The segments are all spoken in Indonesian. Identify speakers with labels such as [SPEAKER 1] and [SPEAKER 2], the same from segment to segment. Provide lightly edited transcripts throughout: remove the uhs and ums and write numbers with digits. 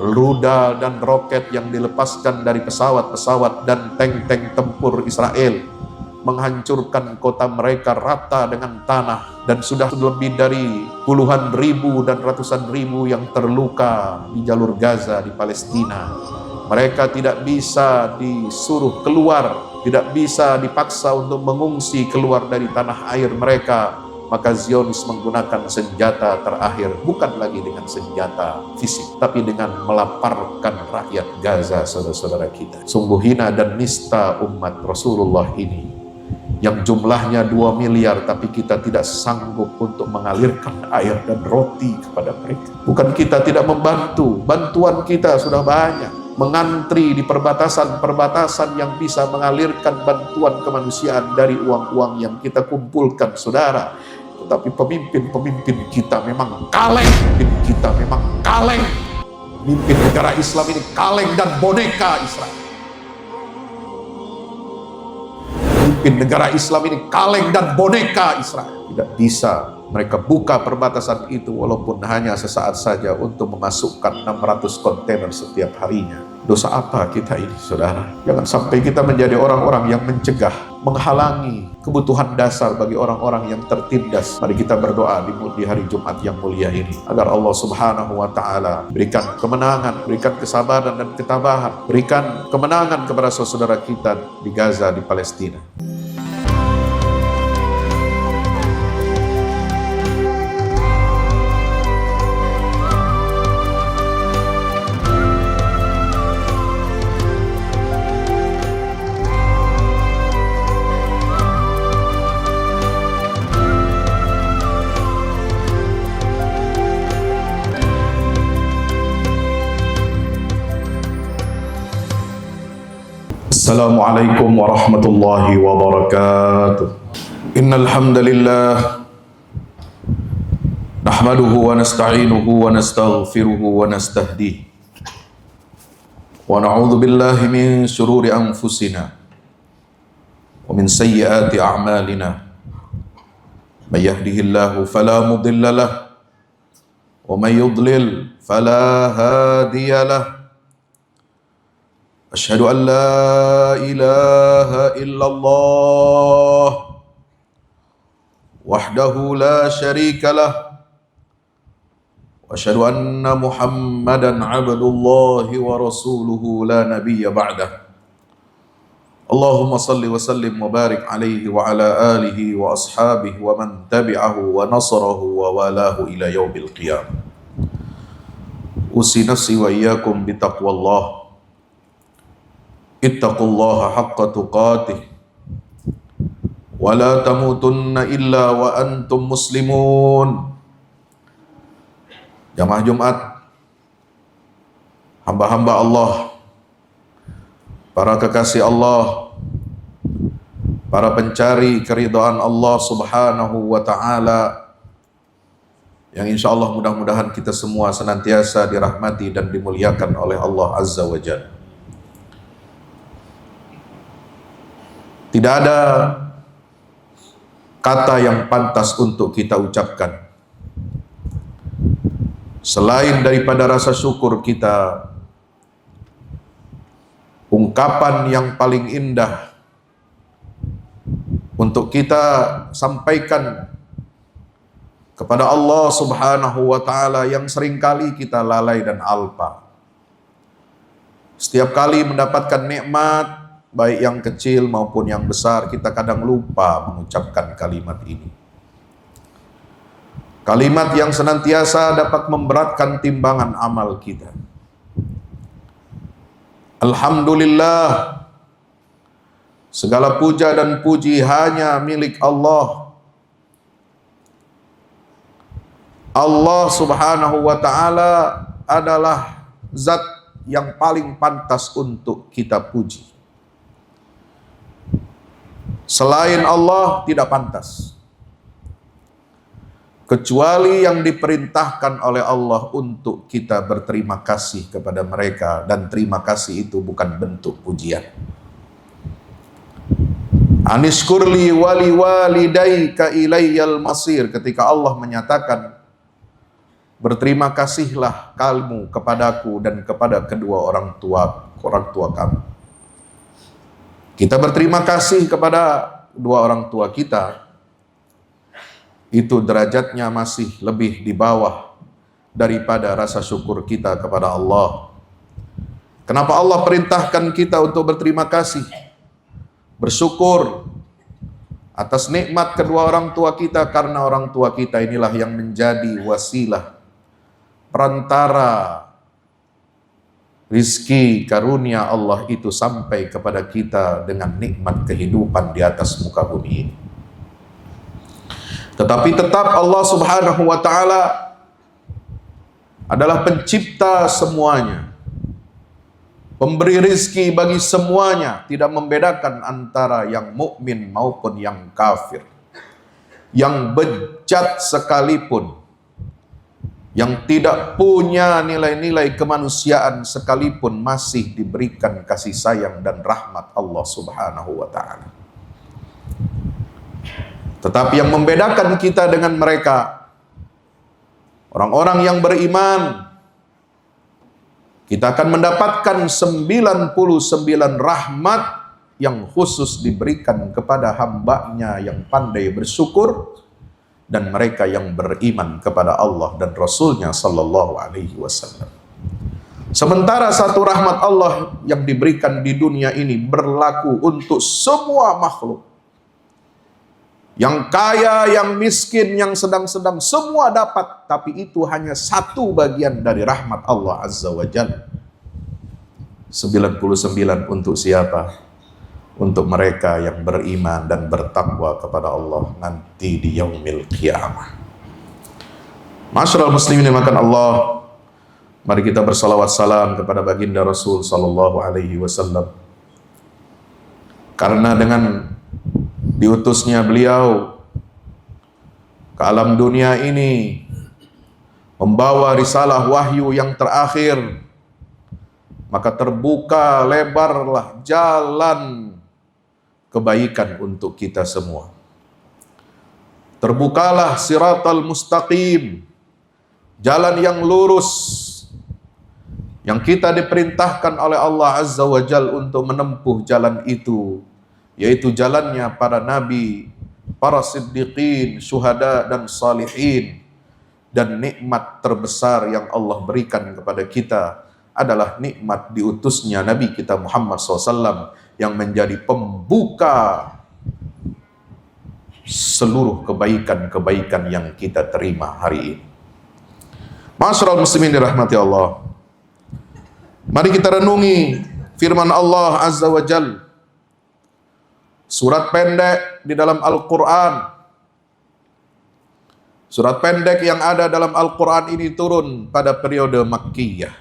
[SPEAKER 1] rudal dan roket yang dilepaskan dari pesawat-pesawat dan tank-tank tempur Israel menghancurkan kota mereka rata dengan tanah, dan sudah lebih dari puluhan ribu dan ratusan ribu yang terluka di jalur Gaza di Palestina. Mereka tidak bisa disuruh keluar, tidak bisa dipaksa untuk mengungsi keluar dari tanah air mereka. Maka Zionis menggunakan senjata terakhir, bukan lagi dengan senjata fisik, tapi dengan melaparkan rakyat Gaza, saudara-saudara kita. Sungguh hina dan nista umat Rasulullah ini, yang jumlahnya 2 miliar, tapi kita tidak sanggup untuk mengalirkan air dan roti kepada mereka. Bukan kita tidak membantu, bantuan kita sudah banyak. Mengantri di perbatasan-perbatasan yang bisa mengalirkan bantuan kemanusiaan dari uang-uang yang kita kumpulkan, saudara. Tetapi pemimpin-pemimpin kita memang kaleng, Pemimpin negara Islam ini kaleng dan boneka Israel. Pemimpin negara Islam ini kaleng dan boneka Israel. Tidak bisa mereka buka perbatasan itu walaupun hanya sesaat saja untuk memasukkan 600 kontainer setiap harinya. Dosa apa kita ini, saudara? Jangan sampai kita menjadi orang-orang yang mencegah, menghalangi kebutuhan dasar bagi orang-orang yang tertindas. Mari kita berdoa di hari Jumat yang mulia ini, agar Allah Subhanahu wa Ta'ala berikan kemenangan, berikan kesabaran dan ketabahan, berikan kemenangan kepada saudara kita di Gaza, di Palestina. Assalamualaikum warahmatullahi wabarakatuh. Innal hamdalillah nahmaduhu wa nasta'inuhu wa nastaghfiruhu wa nastahdihi wa na'udzu billahi min shururi anfusina wa min sayyiati a'malina. May yahdihillahu fala mudilla lahu wa may yudlil fala hadiya lahu. Asyhadu an la ilaha illallah wahdahu la syarika lah wa asyhadu anna Muhammadan abdullahi wa rasuluhu la nabiyya ba'dah. Allahumma salli wa sallim wa barik alaihi wa ala alihi wa ashabihi wa man tabi'ahu wa nasarahu wa walahu ila yaumil qiyamah. Usi nafsi wa iyyakum bitaqwallah. Ittaqullaha haqqa tuqatih wa la tamutunna illa wa antum muslimun. Jamaah Jumat, hamba-hamba Allah, para kekasih Allah, para pencari keridhaan Allah Subhanahu wa Ta'ala, yang insya Allah mudah-mudahan kita semua senantiasa dirahmati dan dimuliakan oleh Allah Azza wa Jalla. Tidak ada kata yang pantas untuk kita ucapkan selain daripada rasa syukur kita. Ungkapan yang paling indah untuk kita sampaikan kepada Allah Subhanahu wa Ta'ala yang seringkali kita lalai dan alpa. Setiap kali mendapatkan nikmat, baik yang kecil maupun yang besar, kita kadang lupa mengucapkan kalimat ini. Kalimat yang senantiasa dapat memberatkan timbangan amal kita. Alhamdulillah, segala puja dan puji hanya milik Allah. Allah Subhanahu wa Ta'ala adalah zat yang paling pantas untuk kita puji. Selain Allah tidak pantas, kecuali yang diperintahkan oleh Allah untuk kita berterima kasih kepada mereka, dan terima kasih itu bukan bentuk pujian. Anishkurli wali walidayka ilayyal masir, ketika Allah menyatakan berterima kasihlah kamu kepadaku dan kepada kedua orang tua kamu. Kita berterima kasih kepada dua orang tua kita, itu derajatnya masih lebih di bawah daripada rasa syukur kita kepada Allah. Kenapa Allah perintahkan kita untuk berterima kasih, bersyukur atas nikmat kedua orang tua kita? Karena orang tua kita inilah yang menjadi wasilah, perantara rizki karunia Allah itu sampai kepada kita dengan nikmat kehidupan di atas muka bumi ini. Tetapi tetap Allah Subhanahu wa ta'ala adalah pencipta semuanya, pemberi rizki bagi semuanya, tidak membedakan antara yang mukmin maupun yang kafir, yang bejat sekalipun, yang tidak punya nilai-nilai kemanusiaan sekalipun, masih diberikan kasih sayang dan rahmat Allah Subhanahu wa ta'ala. Tetapi yang membedakan kita dengan mereka, orang-orang yang beriman, kita akan mendapatkan 99 rahmat yang khusus diberikan kepada hambanya yang pandai bersyukur, dan mereka yang beriman kepada Allah dan Rasulnya Sallallahu Alaihi Wasallam. Sementara satu rahmat Allah yang diberikan di dunia ini berlaku untuk semua makhluk. Yang kaya, yang miskin, yang sedang-sedang, semua dapat. Tapi itu hanya satu bagian dari rahmat Allah Azza wa Jalla. 99 untuk siapa? Untuk mereka yang beriman dan bertakwa kepada Allah nanti di yaumil qiyamah. Masyarul muslimin dimakan Allah, mari kita bersalawat salam kepada baginda Rasul Sallallahu Alaihi Wasallam. Karena dengan diutusnya beliau ke alam dunia ini, membawa risalah wahyu yang terakhir, maka terbuka lebarlah jalan kebaikan untuk kita semua. Terbukalah siratal mustaqim, jalan yang lurus, yang kita diperintahkan oleh Allah Azza wa Jal untuk menempuh jalan itu, yaitu jalannya para nabi, para siddiqin, syuhada dan salihin. Dan nikmat terbesar yang Allah berikan kepada kita adalah nikmat diutusnya Nabi kita Muhammad SAW, yang menjadi pembuka seluruh kebaikan-kebaikan yang kita terima hari ini. Masyarul muslimin dirahmati Allah, mari kita renungi firman Allah Azza wa Jal, surat pendek di dalam Al-Quran. Surat pendek yang ada dalam Al-Quran ini turun pada periode Makkiyah.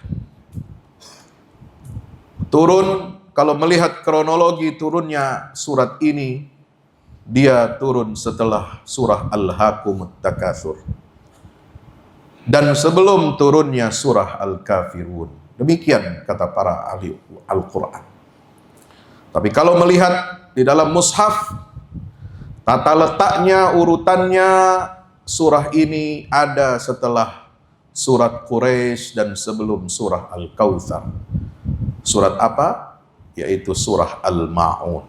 [SPEAKER 1] Turun, kalau melihat kronologi turunnya surat ini, dia turun setelah surah Al-Hakumut Takatsur dan sebelum turunnya surah Al-Kafirun. Demikian kata para ahli Al-Quran. Tapi kalau melihat di dalam mushaf, tata letaknya, urutannya, surah ini ada setelah surat Quraisy dan sebelum surah Al-Kautsar. Surat apa? Yaitu surah Al-Ma'un.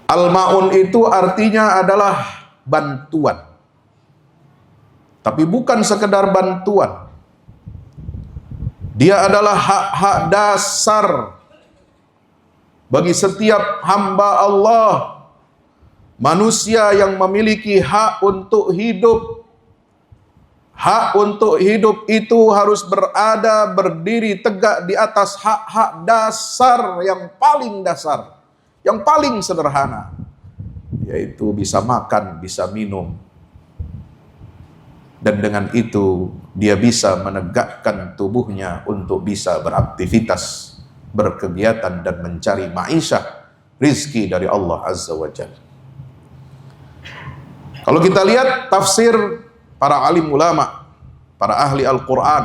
[SPEAKER 1] Al-Ma'un itu artinya adalah bantuan. Tapi bukan sekedar bantuan. Dia adalah hak-hak dasar bagi setiap hamba Allah, manusia yang memiliki hak untuk hidup. Hak untuk hidup itu harus berdiri tegak di atas hak-hak dasar yang paling dasar, yang paling sederhana, yaitu bisa makan, bisa minum. Dan dengan itu dia bisa menegakkan tubuhnya untuk bisa beraktivitas, berkegiatan dan mencari ma'isyah, rizki dari Allah Azza wa Jalla. Kalau kita lihat tafsir para alim ulama, para ahli Al-Quran,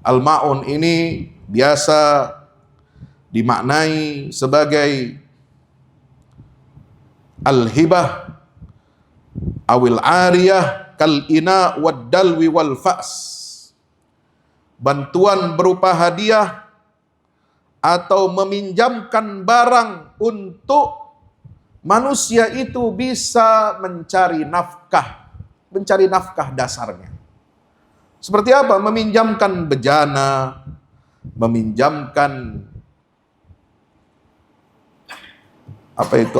[SPEAKER 1] Al-Ma'un ini biasa dimaknai sebagai al-hibah awil ariyah kal ina wad dalwi wal fa's. Bantuan berupa hadiah atau meminjamkan barang untuk manusia itu bisa mencari nafkah dasarnya. Seperti apa? Meminjamkan bejana, meminjamkan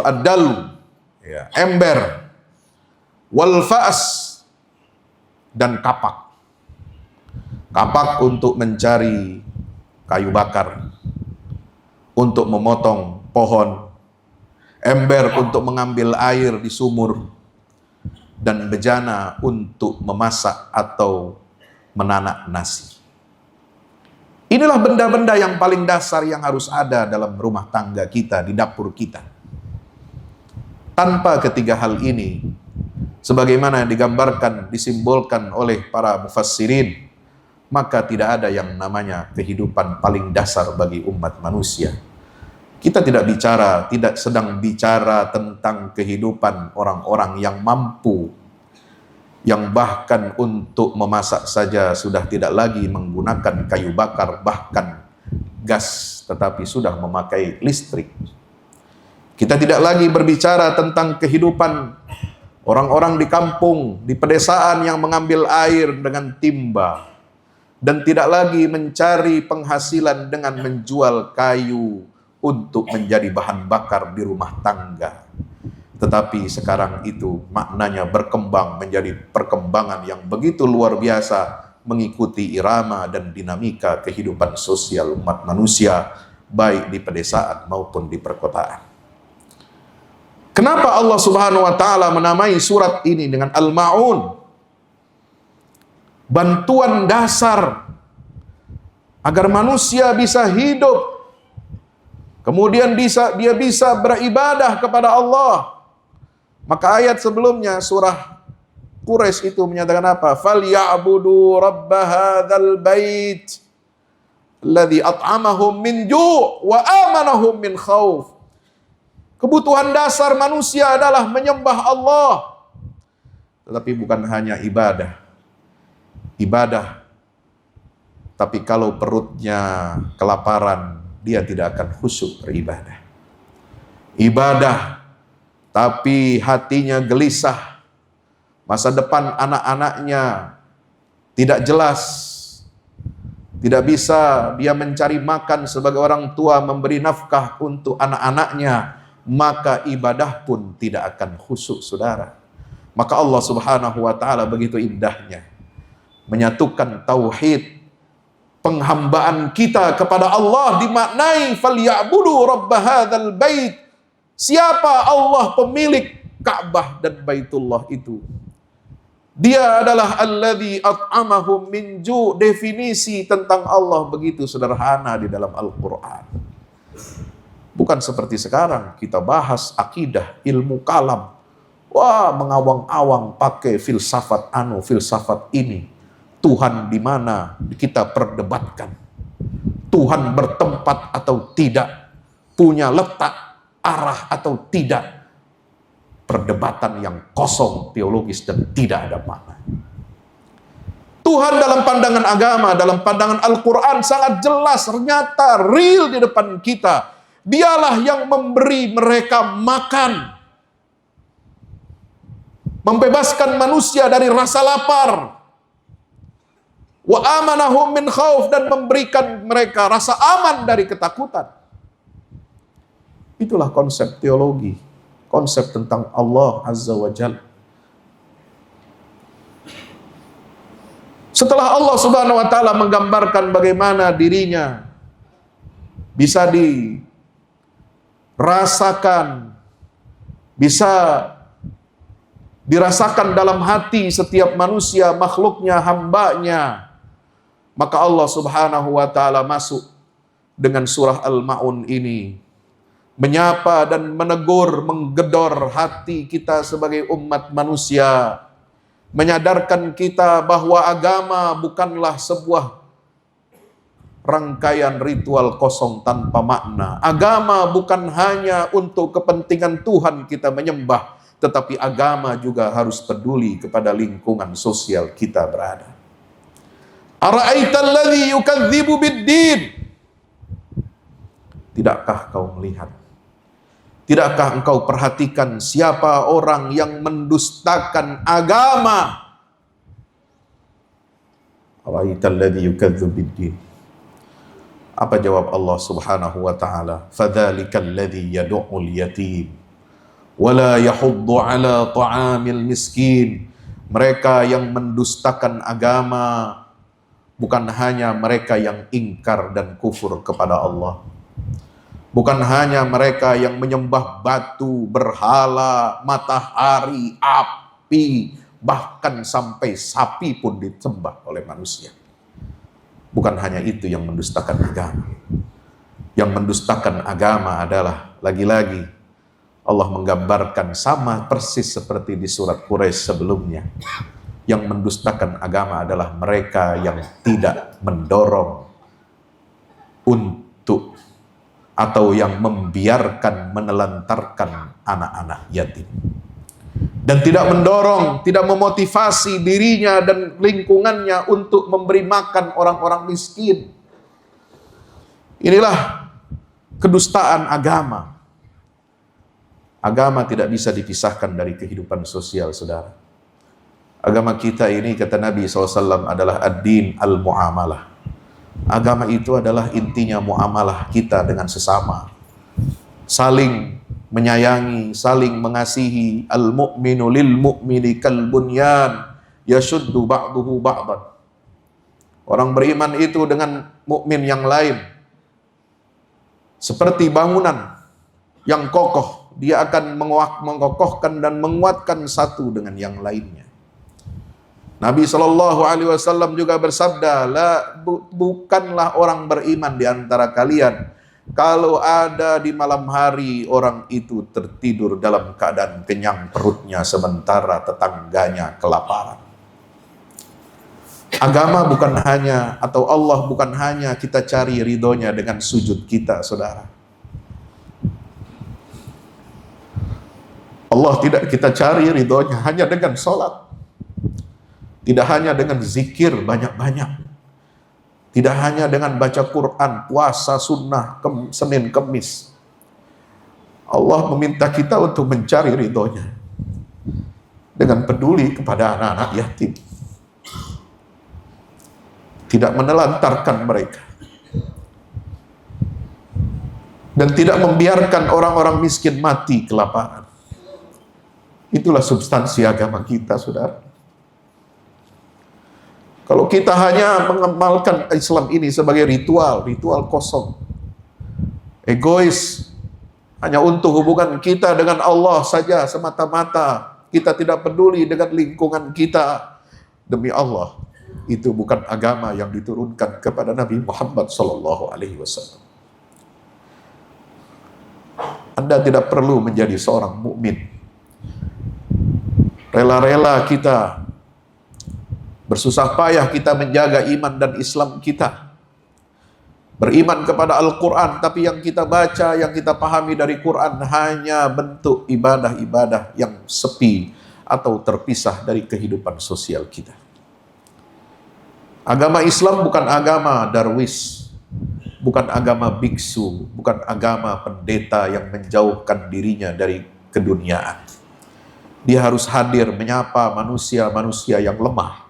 [SPEAKER 1] adalu, ya, ember, wal fa's, dan kapak. Kapak untuk mencari kayu bakar, untuk memotong pohon, ember untuk mengambil air di sumur, dan bejana untuk memasak atau menanak nasi. Inilah benda-benda yang paling dasar yang harus ada dalam rumah tangga kita, di dapur kita. Tanpa ketiga hal ini, sebagaimana digambarkan, disimbolkan oleh para mufassirin, maka tidak ada yang namanya kehidupan paling dasar bagi umat manusia. Kita tidak sedang bicara tentang kehidupan orang-orang yang mampu, yang bahkan untuk memasak saja sudah tidak lagi menggunakan kayu bakar, bahkan gas, tetapi sudah memakai listrik. Kita tidak lagi berbicara tentang kehidupan orang-orang di kampung, di pedesaan yang mengambil air dengan timba, dan tidak lagi mencari penghasilan dengan menjual kayu untuk menjadi bahan bakar di rumah tangga. Tetapi sekarang itu maknanya berkembang menjadi perkembangan yang begitu luar biasa, mengikuti irama dan dinamika kehidupan sosial umat manusia, baik di pedesaan maupun di perkotaan. Kenapa Allah Subhanahu wa taala menamai surat ini dengan Al-Ma'un? Bantuan dasar agar manusia bisa hidup, kemudian dia bisa beribadah kepada Allah. Maka ayat sebelumnya surah Quraisy itu menyatakan apa? Falyabudu rabb hadzal bait alladzi at'amahum min ju' wa amanahum min khauf. Kebutuhan dasar manusia adalah menyembah Allah. Tetapi bukan hanya ibadah. Tapi kalau perutnya kelaparan, dia tidak akan khusyuk beribadah. Ibadah, tapi hatinya gelisah. Masa depan anak-anaknya tidak jelas. Tidak bisa dia mencari makan sebagai orang tua, memberi nafkah untuk anak-anaknya. Maka ibadah pun tidak akan khusyuk, saudara. Maka Allah Subhanahu wa taala begitu indahnya menyatukan tauhid, penghambaan kita kepada Allah dimaknai falyabudu rabb hadzal bait. Siapa Allah pemilik Ka'bah dan Baitullah itu? Dia adalah alladzi at'amahum min ju'. Definisi tentang Allah begitu sederhana di dalam Al-Qur'an. Bukan seperti sekarang kita bahas akidah, ilmu kalam. Wah, mengawang-awang pakai filsafat filsafat ini. Tuhan di mana kita perdebatkan. Tuhan bertempat atau tidak, punya letak, arah atau tidak. Perdebatan yang kosong teologis dan tidak ada makna. Tuhan dalam pandangan agama, dalam pandangan Al-Quran sangat jelas, ternyata real di depan kita. Dialah yang memberi mereka makan, membebaskan manusia dari rasa lapar, wa amanahum min khauf, dan memberikan mereka rasa aman dari ketakutan. Itulah konsep teologi, konsep tentang Allah Azza wa Jalla. Setelah Allah Subhanahu wa taala menggambarkan bagaimana dirinya bisa bisa dirasakan dalam hati setiap manusia, makhluknya, hambanya, maka Allah Subhanahu wa taala masuk dengan surah Al-Ma'un ini, menyapa dan menegur, menggedor hati kita sebagai umat manusia, menyadarkan kita bahwa agama bukanlah sebuah rangkaian ritual kosong tanpa makna. Agama bukan hanya untuk kepentingan Tuhan kita menyembah, tetapi agama juga harus peduli kepada lingkungan sosial kita berada. Ara'aital ladzi yukadzibu bid-din. Tidakkah kau melihat? Tidakkah engkau perhatikan siapa orang yang mendustakan agama? Ara'aital ladzi yukadzibu bid-din. Apa jawab Allah Subhanahu wa taala? Fadzalikal ladzi yad'ul yatim wala yahuddu ala ta'amil miskin. Mereka yang mendustakan agama bukan hanya mereka yang ingkar dan kufur kepada Allah, bukan hanya mereka yang menyembah batu, berhala, matahari, api, bahkan sampai sapi pun disembah oleh manusia. Bukan hanya itu yang mendustakan agama. Yang mendustakan agama adalah lagi-lagi Allah menggambarkan sama persis seperti di surat Quraisy sebelumnya. Yang mendustakan agama adalah mereka yang tidak mendorong untuk atau yang membiarkan menelantarkan anak-anak yatim. Dan tidak mendorong, tidak memotivasi dirinya dan lingkungannya untuk memberi makan orang-orang miskin. Inilah kedustaan agama. Agama tidak bisa dipisahkan dari kehidupan sosial, saudara. Agama kita ini, kata Nabi SAW, adalah ad-din al-mu'amalah. Agama itu adalah intinya muamalah kita dengan sesama. Saling menyayangi, saling mengasihi. Al-mu'minu lil-mu'mini kal-bunyan yashuddu ba'duhu ba'dan. Orang beriman itu dengan mukmin yang lain seperti bangunan yang kokoh. Dia akan mengokohkan dan menguatkan satu dengan yang lainnya. Nabi SAW juga bersabda, bukanlah orang beriman di antara kalian kalau ada di malam hari orang itu tertidur dalam keadaan kenyang perutnya sementara tetangganya kelaparan. Agama bukan hanya, atau Allah bukan hanya kita cari ridhonya dengan sujud kita, saudara. Allah tidak kita cari ridhonya hanya dengan sholat. Tidak hanya dengan zikir banyak-banyak. Tidak hanya dengan baca Quran, puasa, sunnah, Senin, Kemis. Allah meminta kita untuk mencari ridhonya dengan peduli kepada anak-anak yatim. Tidak menelantarkan mereka. Dan tidak membiarkan orang-orang miskin mati kelaparan. Itulah substansi agama kita, saudara. Kalau kita hanya mengamalkan Islam ini sebagai ritual kosong, egois, hanya untuk hubungan kita dengan Allah saja semata-mata, kita tidak peduli dengan lingkungan kita, demi Allah, itu bukan agama yang diturunkan kepada Nabi Muhammad SAW. Anda tidak perlu menjadi seorang mukmin. Rela-rela kita, bersusah payah kita menjaga iman dan Islam kita. Beriman kepada Al-Quran, tapi yang kita baca, yang kita pahami dari Quran hanya bentuk ibadah-ibadah yang sepi atau terpisah dari kehidupan sosial kita. Agama Islam bukan agama darwis, bukan agama biksu, bukan agama pendeta yang menjauhkan dirinya dari keduniaan. Dia harus hadir menyapa manusia-manusia yang lemah.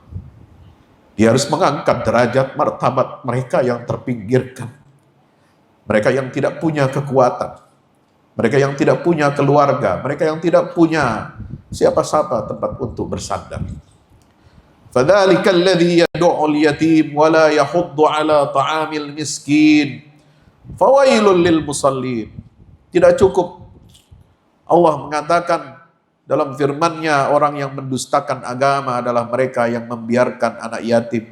[SPEAKER 1] Dia harus mengangkat derajat martabat mereka yang terpinggirkan. Mereka yang tidak punya kekuatan. Mereka yang tidak punya keluarga. Mereka yang tidak punya siapa-siapa tempat untuk bersandar. Fadzalika alladzi yad'ul yatim wa la yahuddu 'ala ta'amil miskin. Fawailul lil musallin. Tidak cukup Allah mengatakan dalam firman-Nya, orang yang mendustakan agama adalah mereka yang membiarkan anak yatim.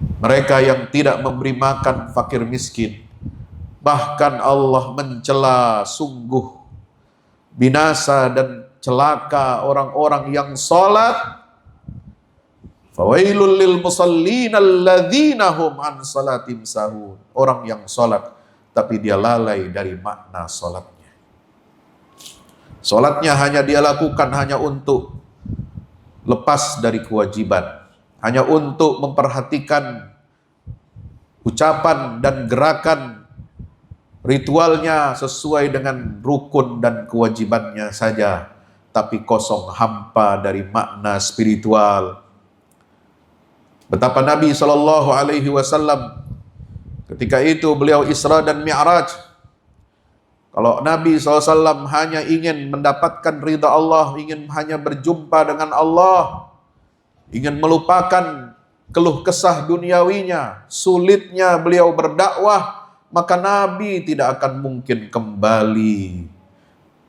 [SPEAKER 1] Mereka yang tidak memberi makan fakir miskin. Bahkan Allah mencela sungguh binasa dan celaka orang-orang yang salat. Fawailul lil musallin alladzina hum an salatim sahun. Orang yang salat tapi dia lalai dari makna salat. Sholatnya hanya dia lakukan hanya untuk lepas dari kewajiban, hanya untuk memperhatikan ucapan dan gerakan ritualnya sesuai dengan rukun dan kewajibannya saja, tapi kosong hampa dari makna spiritual. Betapa Nabi SAW ketika itu beliau Isra dan Mi'raj. Kalau Nabi SAW hanya ingin mendapatkan ridha Allah, ingin hanya berjumpa dengan Allah, ingin melupakan keluh kesah duniawinya, sulitnya beliau berdakwah, maka Nabi tidak akan mungkin kembali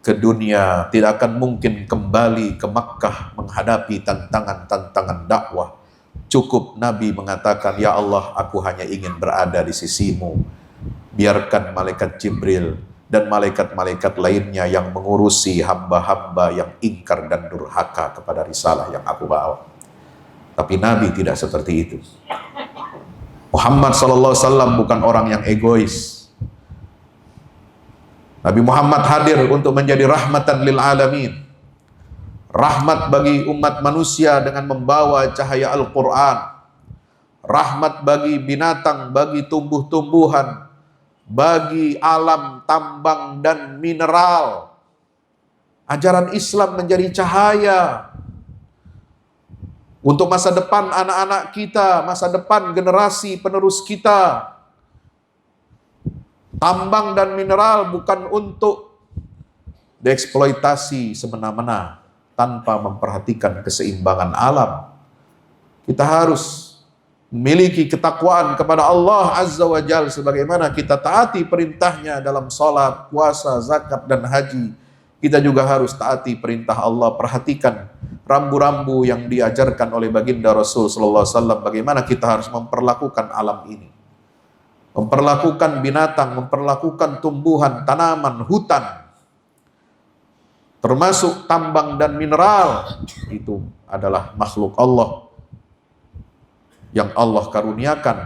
[SPEAKER 1] ke dunia, tidak akan mungkin kembali ke Makkah menghadapi tantangan-tantangan dakwah. Cukup Nabi mengatakan, ya Allah, aku hanya ingin berada di sisimu. Biarkan malaikat Jibril dan malaikat-malaikat lainnya yang mengurusi hamba-hamba yang ingkar dan durhaka kepada risalah yang aku bawa. Tapi Nabi tidak seperti itu. Muhammad SAW bukan orang yang egois. Nabi Muhammad hadir untuk menjadi rahmatan lil alamin. Rahmat bagi umat manusia dengan membawa cahaya Al-Quran. Rahmat bagi binatang, bagi tumbuh-tumbuhan, bagi alam tambang dan mineral. Ajaran Islam menjadi cahaya untuk masa depan anak-anak kita, masa depan generasi penerus kita. Tambang dan mineral bukan untuk dieksploitasi semena-mena tanpa memperhatikan keseimbangan alam. Kita harus memiliki ketakwaan kepada Allah Azza wa Jalla sebagaimana kita taati perintahnya dalam salat, puasa, zakat, dan haji. Kita juga harus taati perintah Allah. Perhatikan rambu-rambu yang diajarkan oleh baginda Rasul sallallahu alaihi wasallam, bagaimana kita harus memperlakukan alam ini. Memperlakukan binatang, memperlakukan tumbuhan, tanaman, hutan, termasuk tambang dan mineral. Itu adalah makhluk Allah yang Allah karuniakan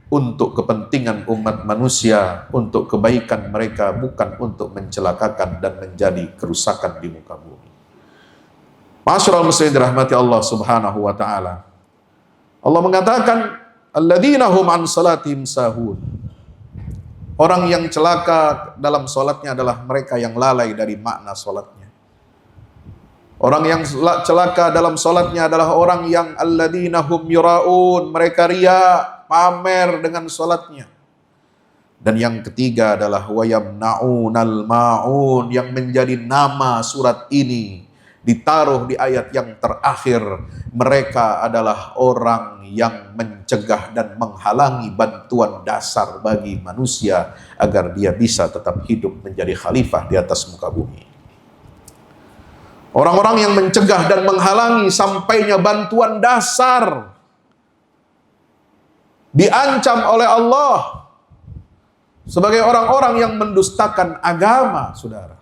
[SPEAKER 1] untuk kepentingan umat manusia, untuk kebaikan mereka, bukan untuk mencelakakan dan menjadi kerusakan di muka bumi. Masyarul muslimin dirahmati Allah Subhanahu wa taala. Allah mengatakan, alladzina hum an salatihim sahun. Orang yang celaka dalam salatnya adalah mereka yang lalai dari makna salatnya. Orang yang celaka dalam salatnya adalah orang yang alladzina hum yuraun, mereka riya, pamer dengan salatnya. Dan yang ketiga adalah wa yamnaunal maun, yang menjadi nama surat ini ditaruh di ayat yang terakhir. Mereka adalah orang yang mencegah dan menghalangi bantuan dasar bagi manusia agar dia bisa tetap hidup menjadi khalifah di atas muka bumi. Orang-orang yang mencegah dan menghalangi sampainya bantuan dasar diancam oleh Allah sebagai orang-orang yang mendustakan agama, saudara.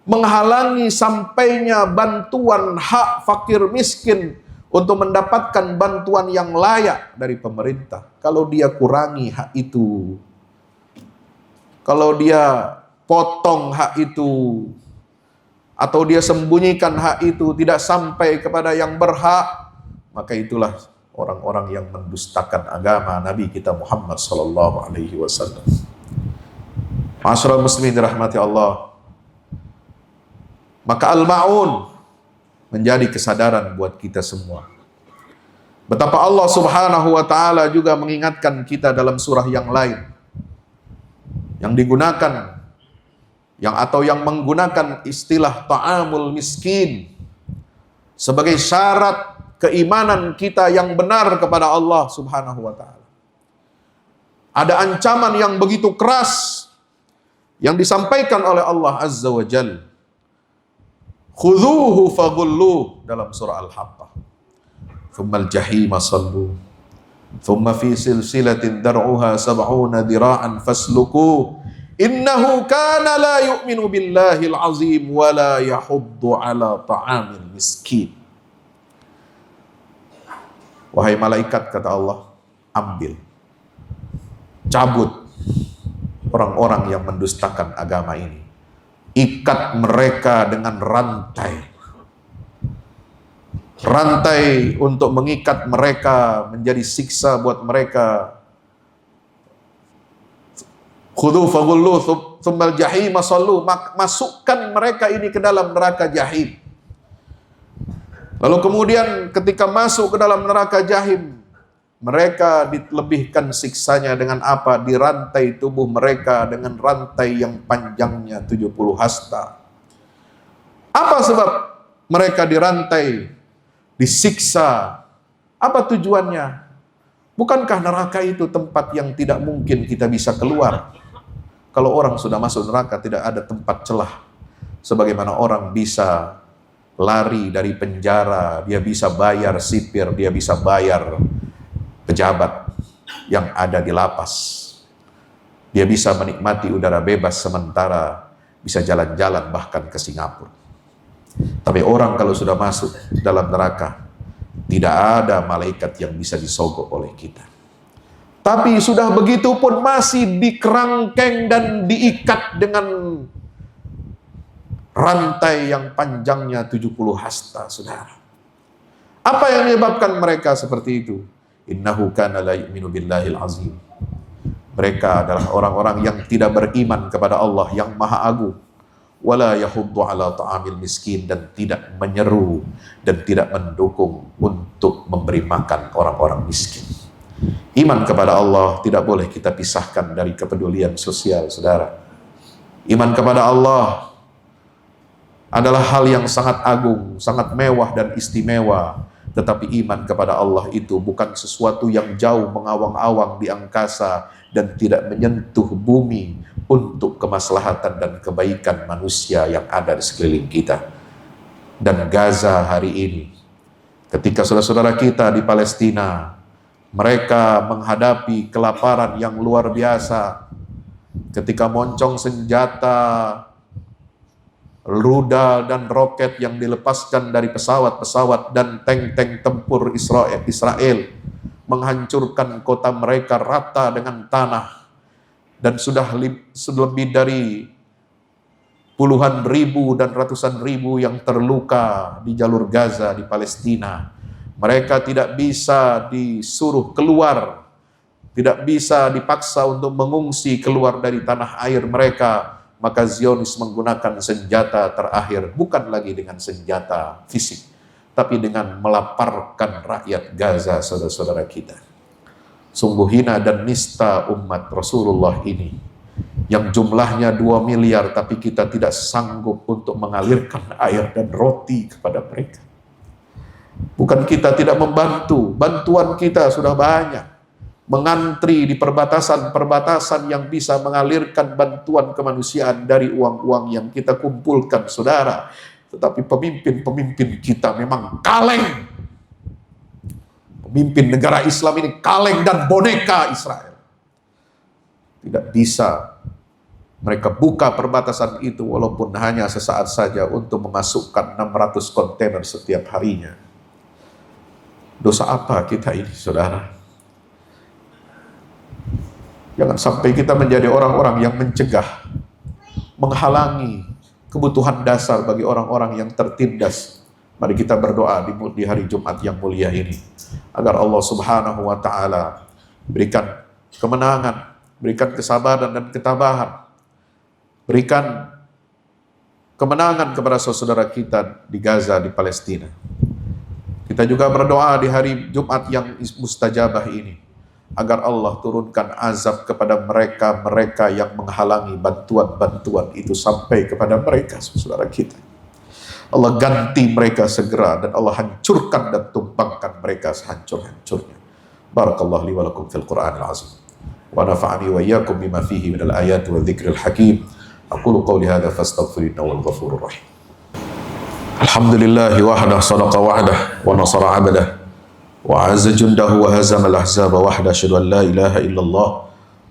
[SPEAKER 1] Menghalangi sampainya bantuan hak fakir miskin untuk mendapatkan bantuan yang layak dari pemerintah. Kalau dia kurangi hak itu, kalau dia potong hak itu, atau dia sembunyikan hak itu, tidak sampai kepada yang berhak, maka itulah orang-orang yang mendustakan agama Nabi kita Muhammad sallallahu alaihi wasallam. Masyarul muslimin dirahmati Allah. Maka al-ma'un menjadi kesadaran buat kita semua. Betapa Allah Subhanahu wa taala juga mengingatkan kita dalam surah yang lain yang digunakan yang menggunakan istilah ta'amul miskin sebagai syarat keimanan kita yang benar kepada Allah Subhanahu wa taala. Ada ancaman yang begitu keras yang disampaikan oleh Allah Azza wa Jalla. Khudhuhu faghulluh dalam surah Al-Haqqah. Tsummal jahima sallu. Tsumma fi silsilatin dar'uha sab'una dira'an fasluku. Innahu kana la yu'minu billahil azim wa la yahuddu ala ta'amil miskin. Wahai malaikat, kata Allah, ambil, cabut orang-orang yang mendustakan agama ini. ikat mereka dengan rantai. Rantai untuk mengikat mereka, menjadi siksa buat mereka. Khudhu faghullu tsummal jahima sallu, masukkan mereka ini ke dalam neraka jahim. Lalu kemudian ketika masuk ke dalam neraka jahim, mereka dilebihkan siksanya dengan apa? Dirantai tubuh mereka dengan rantai yang panjangnya 70 hasta. Apa sebab mereka dirantai, disiksa? Apa tujuannya? Bukankah neraka itu tempat yang tidak mungkin kita bisa keluar? Kalau orang sudah masuk neraka tidak ada tempat celah. Sebagaimana orang bisa lari dari penjara, dia bisa bayar sipir, dia bisa bayar pejabat yang ada di lapas. Dia bisa menikmati udara bebas sementara bisa jalan-jalan bahkan ke Singapura. Tapi orang kalau sudah masuk dalam neraka, tidak ada malaikat yang bisa disogok oleh kita. Tapi sudah begitu pun masih dikerangkeng dan diikat dengan rantai yang panjangnya 70 hasta, saudara. Apa yang menyebabkan mereka seperti itu? Innahu kana la yu'minu billahil azim. Mereka adalah orang-orang yang tidak beriman kepada Allah yang Maha Agung. Wala yahuddu ala ta'amil miskin, dan tidak menyeru dan tidak mendukung untuk memberi makan orang-orang miskin. Iman kepada Allah tidak boleh kita pisahkan dari kepedulian sosial, saudara. Iman kepada Allah adalah hal yang sangat agung, sangat mewah dan istimewa. Tetapi iman kepada Allah itu bukan sesuatu yang jauh mengawang-awang di angkasa dan tidak menyentuh bumi untuk kemaslahatan dan kebaikan manusia yang ada di sekeliling kita. Dan Gaza hari ini, ketika saudara-saudara kita di Palestina, mereka menghadapi kelaparan yang luar biasa, ketika moncong senjata, rudal dan roket yang dilepaskan dari pesawat-pesawat dan tank-tank tempur Israel menghancurkan kota mereka rata dengan tanah, dan sudah lebih dari puluhan ribu dan ratusan ribu yang terluka di jalur Gaza di Palestina. Mereka tidak bisa disuruh keluar, tidak bisa dipaksa untuk mengungsi keluar dari tanah air mereka. Maka Zionis menggunakan senjata terakhir, bukan lagi dengan senjata fisik, tapi dengan melaparkan rakyat Gaza, saudara-saudara kita. Sungguh hina dan nista umat Rasulullah ini, yang jumlahnya 2 miliar, tapi kita tidak sanggup untuk mengalirkan air dan roti kepada mereka. Bukan kita tidak membantu, bantuan kita sudah banyak. Mengantri di perbatasan-perbatasan yang bisa mengalirkan bantuan kemanusiaan dari uang-uang yang kita kumpulkan, saudara. Tetapi pemimpin-pemimpin kita memang kaleng. Pemimpin negara Islam ini kaleng dan boneka Israel. Tidak bisa mereka buka perbatasan itu walaupun hanya sesaat saja untuk memasukkan 600 kontainer setiap harinya. Dosa apa kita ini, saudara? Jangan sampai kita menjadi orang-orang yang mencegah, menghalangi kebutuhan dasar bagi orang-orang yang tertindas. Mari kita berdoa di hari Jumat yang mulia ini, agar Allah Subhanahu wa Ta'ala berikan kemenangan, berikan kesabaran dan ketabahan, berikan kemenangan kepada saudara kita di Gaza, di Palestina. Kita juga berdoa di hari Jumat yang mustajabah ini, agar Allah turunkan azab kepada mereka yang menghalangi bantuan-bantuan itu sampai kepada mereka, saudara kita. Allah ganti mereka segera, dan Allah hancurkan dan tumpangkan mereka sehancur-hancurnya. Barakallahu li wa lakum fil Qur'anil azim. Wa nafa'ani wa iyyakum bima fihi minal ayati wa dzikril hakim. Aqulu qawli hadza fastaghfiruhu wal ghafurur rahim. Alhamdulillahi wahdah, sadaqa wa'dah, wa nasara 'abdah. وعز جنده وهزم الأحزاب وحده أشهد أن لا إله إلا الله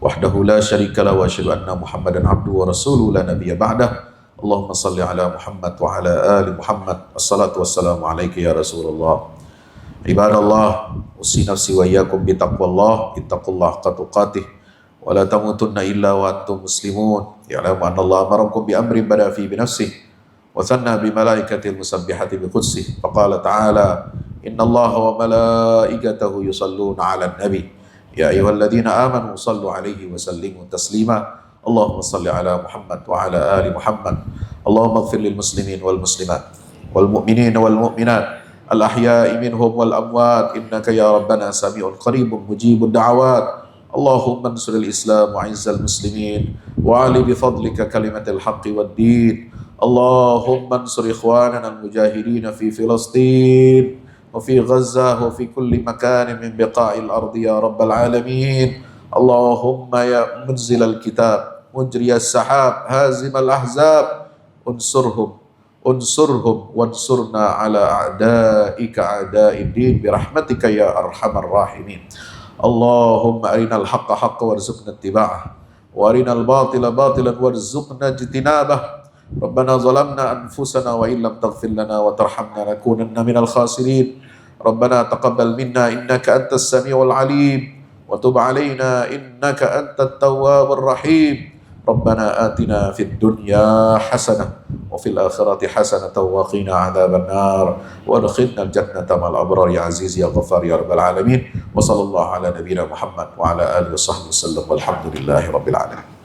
[SPEAKER 1] وحده لا شريك له وأشهد أن محمدا عبده ورسوله لا نبي بعده اللهم صل على محمد وعلى آل محمد الصلاة والسلام عليك يا رسول الله عباد الله أوصي نفسي وإياكم بتقوى الله اتقوا الله حق تقاته ولا تموتن إلا وأنتم مسلمون يعلم أن الله أمركم بأمر بدأ فيه بنفسه وثنى بملائكة المسبحة بقدسه فقال تعالى إن الله وملائكته يصلون على النبي يا أيها الذين آمنوا صلوا عليه وسلموا تسليما اللهم صل على محمد وعلى آل محمد اللهم اغفر للمسلمين والمسلمات والمؤمنين والمؤمنات الأحياء منهم والأموات إنك يا ربنا سميع قريب مجيب الدعوات اللهم انصر الإسلام وعز المسلمين وعلي بفضلك كلمة الحق والدين اللهم انصر إخواننا المجاهدين في فلسطين وفي غزة وفي كل مكان من بقاع الأرض يا رب العالمين اللهم يا منزل الكتاب مجري السحاب هازم الأحزاب انصرهم وانصرنا على أعدائك أعداء الدين برحمتك يا أرحم الراحمين اللهم أرنا الحق حقا وارزقنا اتباعه وأرنا الباطل باطلا وارزقنا اجتنابه ربنا ظلمنا أنفسنا وإن لم تغفر لنا وترحمنا لنكونن من الخاسرين ربنا تقبل منا إنك أنت السميع العليم وتب علينا إنك أنت التواب الرحيم ربنا آتنا في الدنيا حسنة وفي الآخرة حسنة وقنا عذاب النار وادخلنا الجنة مع الأبرار يا عزيز يا غفار يا رب العالمين وصلى الله على نبينا محمد وعلى آله وصحبه وسلم والحمد لله رب العالمين.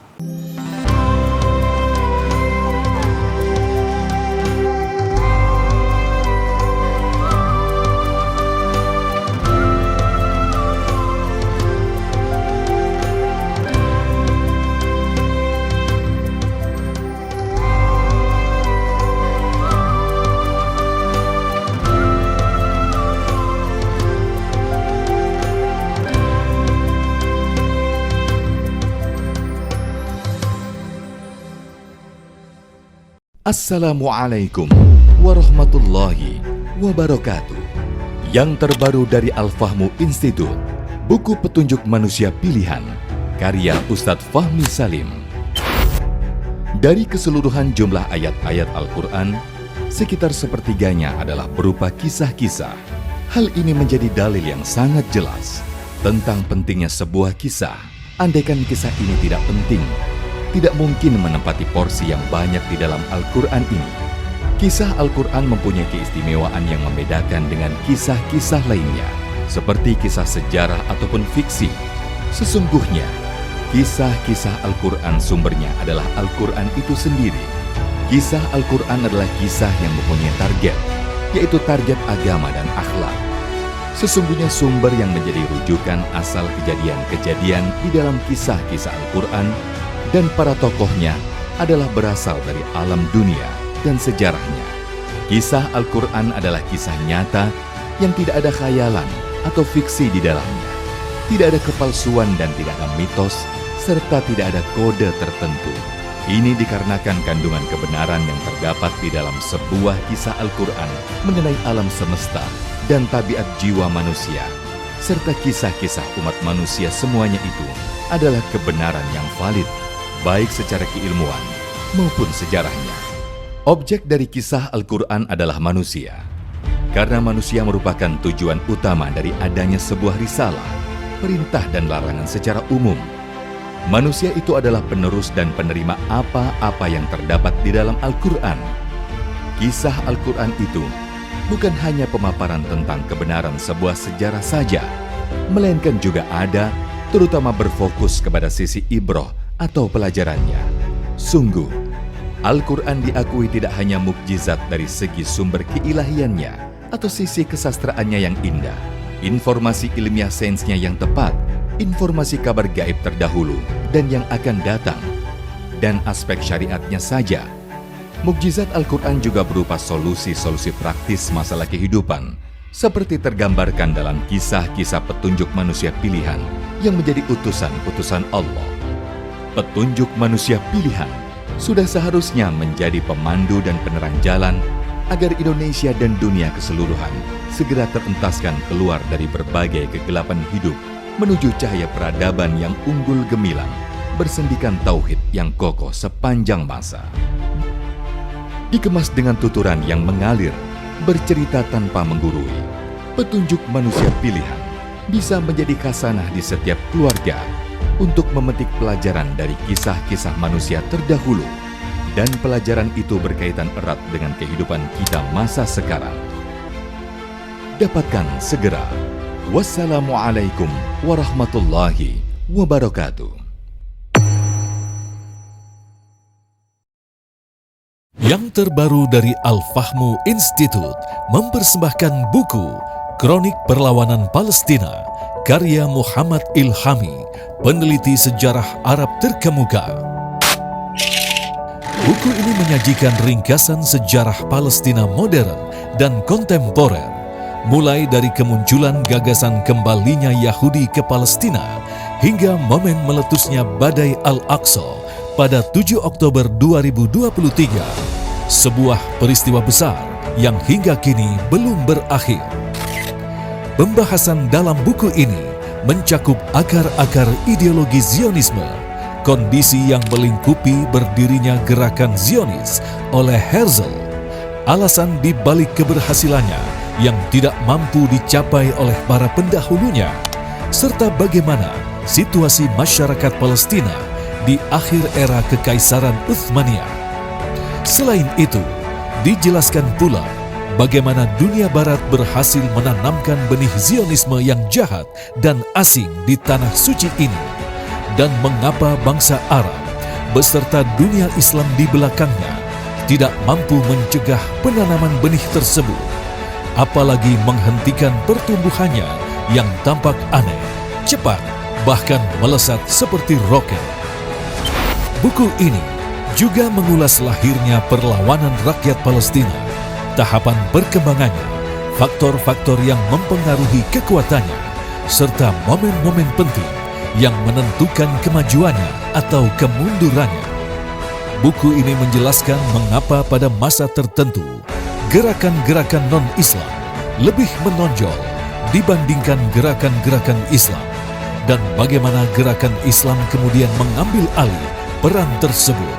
[SPEAKER 2] Assalamualaikum warahmatullahi wabarakatuh. Yang terbaru dari Al-Fahmu Institute, buku petunjuk manusia pilihan, karya Ustadz Fahmi Salim. Dari keseluruhan jumlah ayat-ayat Al-Quran, sekitar sepertiganya adalah berupa kisah-kisah. Hal ini menjadi dalil yang sangat jelas tentang pentingnya sebuah kisah. Andaikan kisah ini tidak penting, tidak mungkin menempati porsi yang banyak di dalam Al-Quran ini. Kisah Al-Quran mempunyai keistimewaan yang membedakan dengan kisah-kisah lainnya, seperti kisah sejarah ataupun fiksi. Sesungguhnya, kisah-kisah Al-Quran sumbernya adalah Al-Quran itu sendiri. Kisah Al-Quran adalah kisah yang mempunyai target, yaitu target agama dan akhlak. Sesungguhnya sumber yang menjadi rujukan asal kejadian-kejadian di dalam kisah-kisah Al-Quran dan para tokohnya adalah berasal dari alam dunia dan sejarahnya. Kisah Al-Quran adalah kisah nyata yang tidak ada khayalan atau fiksi di dalamnya. Tidak ada kepalsuan dan tidak ada mitos, serta tidak ada kode tertentu. Ini dikarenakan kandungan kebenaran yang terdapat di dalam sebuah kisah Al-Quran mengenai alam semesta dan tabiat jiwa manusia, serta kisah-kisah umat manusia semuanya itu adalah kebenaran yang valid, baik secara keilmuan maupun sejarahnya. Objek dari kisah Al-Quran adalah manusia. Karena manusia merupakan tujuan utama dari adanya sebuah risalah, perintah dan larangan secara umum. Manusia itu adalah penerus dan penerima apa-apa yang terdapat di dalam Al-Quran. Kisah Al-Quran itu bukan hanya pemaparan tentang kebenaran sebuah sejarah saja, melainkan juga ada, terutama berfokus kepada sisi ibrah atau pelajarannya. Sungguh, Al-Quran diakui tidak hanya mukjizat dari segi sumber keilahiannya atau sisi kesastraannya yang indah, informasi ilmiah sainsnya yang tepat, informasi kabar gaib terdahulu dan yang akan datang, dan aspek syariatnya saja. Mukjizat Al-Quran juga berupa solusi-solusi praktis masalah kehidupan, seperti tergambarkan dalam kisah-kisah petunjuk manusia pilihan yang menjadi utusan-utusan Allah. Petunjuk manusia pilihan sudah seharusnya menjadi pemandu dan penerang jalan agar Indonesia dan dunia keseluruhan segera terentaskan keluar dari berbagai kegelapan hidup menuju cahaya peradaban yang unggul gemilang, bersendikan tauhid yang kokoh sepanjang masa. Dikemas dengan tuturan yang mengalir, bercerita tanpa menggurui, petunjuk manusia pilihan bisa menjadi khasanah di setiap keluarga, untuk memetik pelajaran dari kisah-kisah manusia terdahulu, dan pelajaran itu berkaitan erat dengan kehidupan kita masa sekarang. Dapatkan segera. Wassalamualaikum warahmatullahi wabarakatuh.
[SPEAKER 3] Yang terbaru dari Al-Fahmu Institute mempersembahkan buku Kronik Perlawanan Palestina karya Muhammad Ilhami, peneliti sejarah Arab terkemuka. Buku ini menyajikan ringkasan sejarah Palestina modern dan kontemporer, mulai dari kemunculan gagasan kembalinya Yahudi ke Palestina hingga momen meletusnya badai Al-Aqsa pada 7 Oktober 2023, sebuah peristiwa besar yang hingga kini belum berakhir. Pembahasan dalam buku ini mencakup akar-akar ideologi Zionisme, kondisi yang melingkupi berdirinya gerakan Zionis oleh Herzl, alasan di balik keberhasilannya yang tidak mampu dicapai oleh para pendahulunya, serta bagaimana situasi masyarakat Palestina di akhir era Kekaisaran Utsmaniyah. Selain itu, dijelaskan pula bagaimana dunia barat berhasil menanamkan benih Zionisme yang jahat dan asing di tanah suci ini, dan mengapa bangsa Arab beserta dunia Islam di belakangnya tidak mampu mencegah penanaman benih tersebut, apalagi menghentikan pertumbuhannya yang tampak aneh, cepat, bahkan melesat seperti roket. Buku ini juga mengulas lahirnya perlawanan rakyat Palestina, tahapan perkembangannya, faktor-faktor yang mempengaruhi kekuatannya, serta momen-momen penting yang menentukan kemajuannya atau kemundurannya. Buku ini menjelaskan mengapa pada masa tertentu gerakan-gerakan non-Islam lebih menonjol dibandingkan gerakan-gerakan Islam, dan bagaimana gerakan Islam kemudian mengambil alih peran tersebut.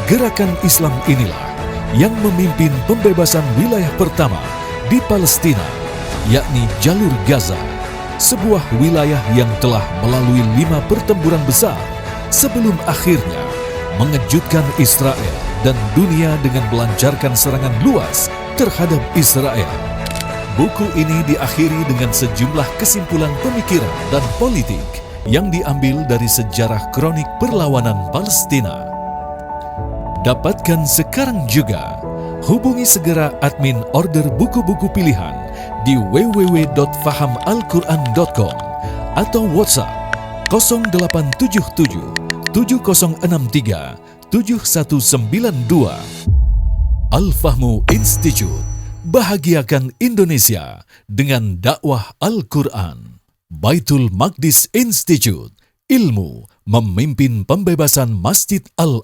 [SPEAKER 3] Gerakan Islam inilah yang memimpin pembebasan wilayah pertama di Palestina, yakni Jalur Gaza, sebuah wilayah yang telah melalui 5 pertempuran besar sebelum akhirnya mengejutkan Israel dan dunia dengan melancarkan serangan luas terhadap Israel. Buku ini diakhiri dengan sejumlah kesimpulan pemikiran dan politik yang diambil dari sejarah kronik perlawanan Palestina. Dapatkan sekarang juga. Hubungi segera admin order buku-buku pilihan di www.fahamalquran.com atau WhatsApp 0877 7063 7192. Al-Fahmu Institute, bahagiakan Indonesia dengan dakwah Al-Quran. Baitul Maqdis Institute, ilmu memimpin pembebasan Masjid Al